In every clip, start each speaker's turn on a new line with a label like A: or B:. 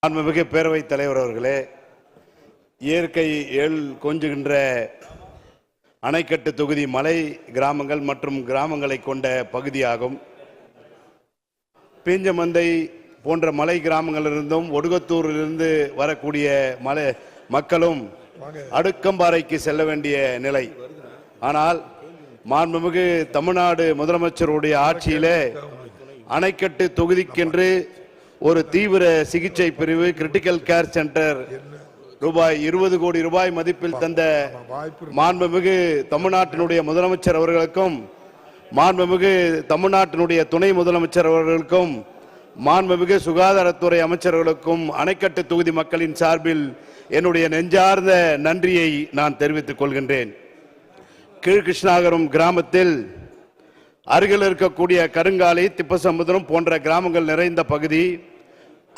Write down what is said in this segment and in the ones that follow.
A: மாண்புமிகு பேரவைத் தலைவர் அவர்களே, இயற்கை கொஞ்சுகின்ற அணைக்கட்டு தொகுதி மலை கிராமங்கள் மற்றும் கிராமங்களை கொண்ட பகுதியாகும். பீஞ்சமந்தை போன்ற மலை கிராமங்களிலிருந்தும் ஒடுகத்தூரிலிருந்து வரக்கூடிய மலை மக்களும் அடுக்கம்பாறைக்கு செல்ல வேண்டிய நிலை. ஆனால் மாண்புமிகு தமிழ்நாடு முதலமைச்சருடைய ஆட்சியிலே அணைக்கட்டு தொகுதிக்கென்று ஒரு தீவிர சிகிச்சை பிரிவு கிரிட்டிக்கல் கேர் சென்டர் ரூபாய் 20 கோடி ரூபாய் மதிப்பில் தந்த மாண்புமிகு தமிழ்நாட்டினுடைய முதலமைச்சர் அவர்களுக்கும், மாண்புமிகு தமிழ்நாட்டினுடைய துணை முதலமைச்சர் அவர்களுக்கும், மாண்புமிகு சுகாதாரத்துறை அமைச்சர்களுக்கும் அணைக்கட்டு தொகுதி மக்களின் சார்பில் என்னுடைய நெஞ்சார்ந்த நன்றியை நான் தெரிவித்துக் கொள்கின்றேன். கீழ்கிருஷ்ணாகரம் கிராமத்தில் அருகில் இருக்கக்கூடிய கருங்காலி, திப்பசமுத்திரம் போன்ற கிராமங்கள் நிறைந்த பகுதி.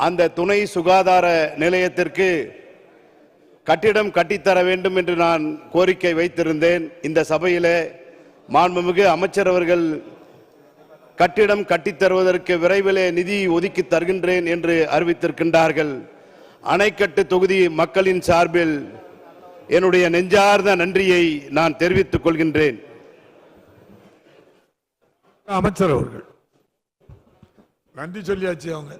A: அந்த துணை சுகாதார நிலையத்திற்கு கட்டிடம் கட்டித்தர வேண்டும் என்று நான் கோரிக்கை வைத்திருந்தேன். இந்த சபையிலே மாண்புமிகு அமைச்சர் அவர்கள் கட்டிடம் கட்டித்தருவதற்கு விரைவிலே நிதி ஒதுக்கி தருகின்றேன் என்று அறிவித்திருக்கின்றார்கள். அணைக்கட்டு தொகுதி மக்களின் சார்பில் என்னுடைய நெஞ்சார்ந்த நன்றியை நான் தெரிவித்துக் கொள்கின்றேன்.
B: அமைச்சர் அவர்கள் நன்றி சொல்லியாச்சு. அவங்க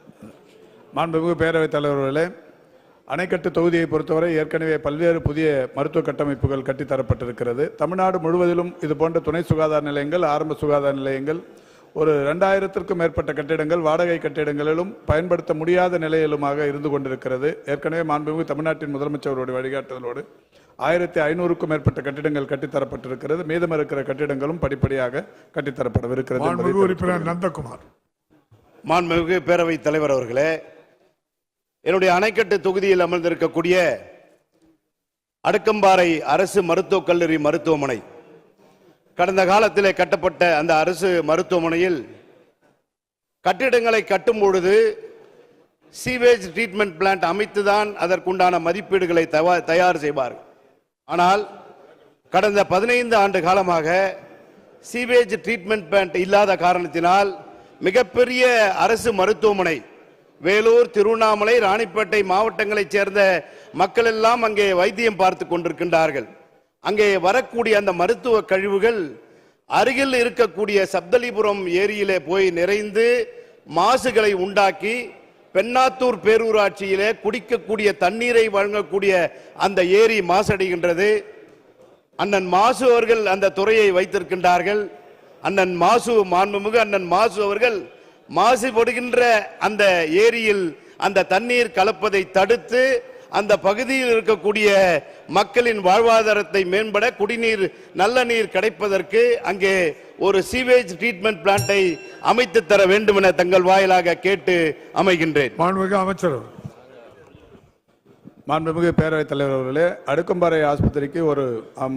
C: மாண்புமிகு பேரவைத் தலைவர்களே, அணைக்கட்டு தொகுதியை பொறுத்தவரை ஏற்கனவே பல்வேறு புதிய மருத்துவ கட்டமைப்புகள் கட்டித்தரப்பட்டிருக்கிறது. தமிழ்நாடு முழுவதிலும் இதுபோன்ற துணை சுகாதார நிலையங்கள், ஆரம்ப சுகாதார நிலையங்கள் ஒரு 2000க்கும் மேற்பட்ட கட்டிடங்கள் வாடகை கட்டிடங்களிலும் பயன்படுத்த முடியாத நிலையிலுமாக இருந்து கொண்டிருக்கிறது. ஏற்கனவே மாண்புமிகு தமிழ்நாட்டின் முதலமைச்சருடைய வழிகாட்டுதலோடு 1500க்கும் மேற்பட்ட கட்டிடங்கள் கட்டித்தரப்பட்டிருக்கிறது. மீதம் இருக்கிற கட்டிடங்களும் படிப்படியாக கட்டித்தரப்படவிருக்கிறது.
B: உறுப்பினர் நந்தகுமார்.
A: மாண்புமிகு பேரவைத் தலைவர் அவர்களே, என்னுடைய அணைக்கட்டு தொகுதியில் அமர்ந்திருக்கக்கூடிய அடுக்கம்பாறை அரசு மருத்துவக் கல்லூரி மருத்துவமனை, கடந்த காலத்திலே கட்டப்பட்ட அந்த அரசு மருத்துவமனையில் கட்டிடங்களை கட்டும் பொழுது சீவேஜ் ட்ரீட்மெண்ட் பிளான்ட் அமைத்துதான் அதற்குண்டான மதிப்பீடுகளை தயார் செய்வார்கள். ஆனால் கடந்த 15 ஆண்டு காலமாக சீவேஜ் ட்ரீட்மெண்ட் பிளான்ட் இல்லாத காரணத்தினால் மிகப்பெரிய அரசு மருத்துவமனை வேலூர், திருவண்ணாமலை, ராணிப்பேட்டை மாவட்டங்களைச் சேர்ந்த மக்கள் எல்லாம் அங்கே வைத்தியம் பார்த்து கொண்டிருக்கின்றார்கள். அங்கே வரக்கூடிய அந்த மருத்துவ கழிவுகள் அருகில் இருக்கக்கூடிய சப்தலிபுரம் ஏரியிலே போய் நிறைந்து மாசுகளை உண்டாக்கி பெண்ணாத்தூர் பேரூராட்சியிலே குடிக்கக்கூடிய தண்ணீரை வழங்கக்கூடிய அந்த ஏரி மாசடைகின்றது. அண்ணன் மாசு அவர்கள் அந்த துறையை வைத்திருக்கின்றார்கள். அண்ணன் மாசு, மாண்புமிகு அண்ணன் மாசு அவர்கள் மாசுபடுகின்ற அந்த ஏரியில் அந்த தண்ணீர் கலப்பதை தடுத்து அந்த பகுதியில் இருக்கக்கூடிய மக்களின் வாழ்வாதாரத்தை மேம்பட குடிநீர் நல்ல நீர் கிடைப்பதற்கு அங்கே ஒரு சீவேஜ் ட்ரீட்மெண்ட் பிளான்ட்டை அமைத்து தர வேண்டும் என தங்கள் வாயிலாக கேட்டு அமைகின்றேன்.
B: மாண்புமிகு அமைச்சர்.
C: மாண்புமிகு பேரவைத் தலைவர் அவர்களே, அடுக்கம்பாறை ஆஸ்பத்திரிக்கு ஒரு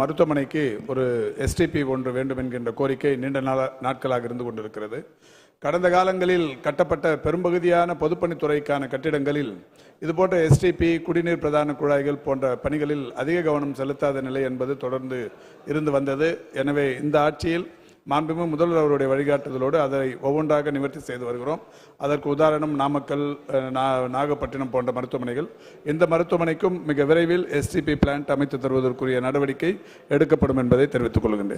C: மருத்துவமனைக்கு ஒரு எஸ்டிபி ஒன்று வேண்டும் என்கின்ற கோரிக்கை நீண்ட நாட்களாக இருந்து கொண்டிருக்கிறது. கடந்த காலங்களில் கட்டப்பட்ட பெரும்பகுதியான பொதுப்பணித்துறைக்கான கட்டிடங்களில் இதுபோன்ற எஸ்டிபி, குடிநீர் பிரதான குழாய்கள் போன்ற பணிகளில் அதிக கவனம் செலுத்தாத நிலை என்பது தொடர்ந்து இருந்து வந்தது. எனவே இந்த ஆட்சியில் மாண்புமிகு முதல்வர் அவருடைய வழிகாட்டுதலோடு அதை ஒவ்வொன்றாக நிவர்த்தி செய்து வருகிறோம். அதற்கு உதாரணம் நாமக்கல், நாகப்பட்டினம் போன்ற மருத்துவமனைகள். இந்த மருத்துவமனைக்கும் மிக விரைவில் எஸ்டிபி பிளான்ட் அமைத்து தருவதற்குரிய நடவடிக்கை எடுக்கப்படும் என்பதை தெரிவித்துக் கொள்கின்றேன்.